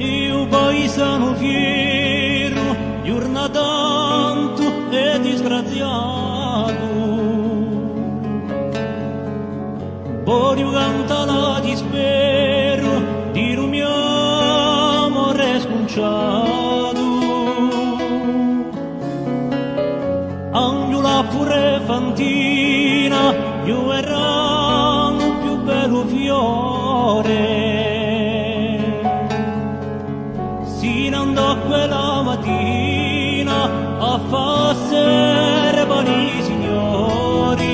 io poi sono fiero, giorna tanto e disgraziato. Voglio cantare dispero di un mio amore sconciato. Angiola pure fantina, io era un più bello fiore. Si andò quella mattina a far servare i signori.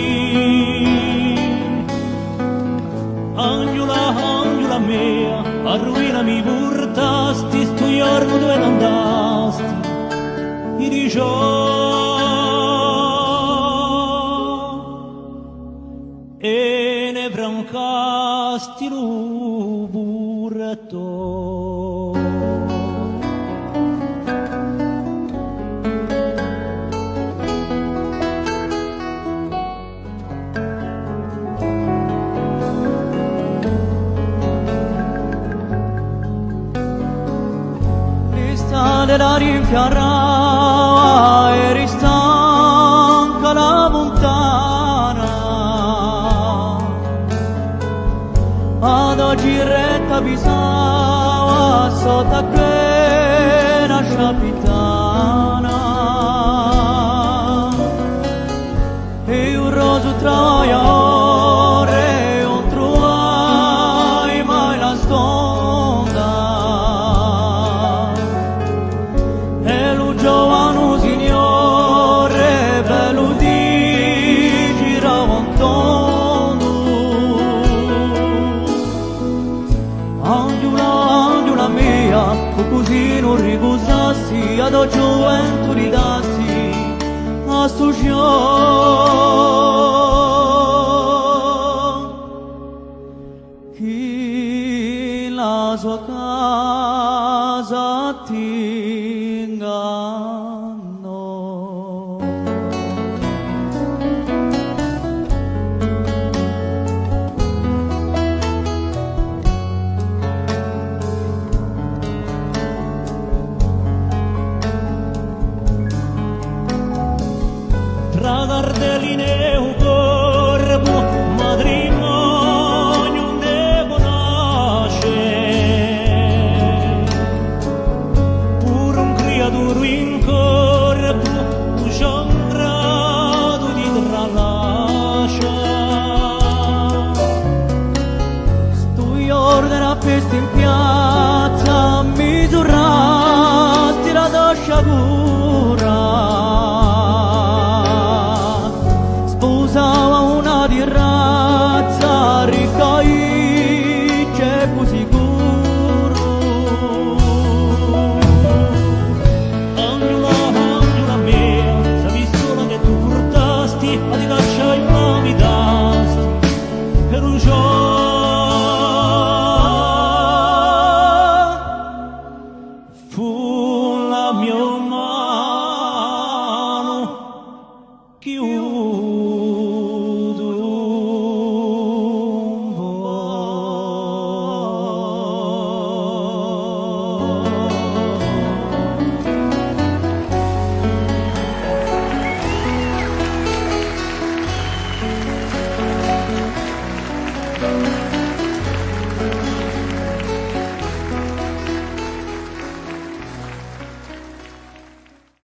Angiola mia, a ruina mi portasti, sto giorno dove andasti, mi diciò, e ne brancasti lo burretto. La rinfiarrava e ristanca la montana, ad oggi retta pisava sotto a quella sciapitana, e un roso traia ore non trovai mai la stonda. Giovane signore, bello di giramontone. Angiola mia, tu così non ricusassi, ad oggi vento ridassi a sto ciò. Chi la sua casa tinga. Tra gardelline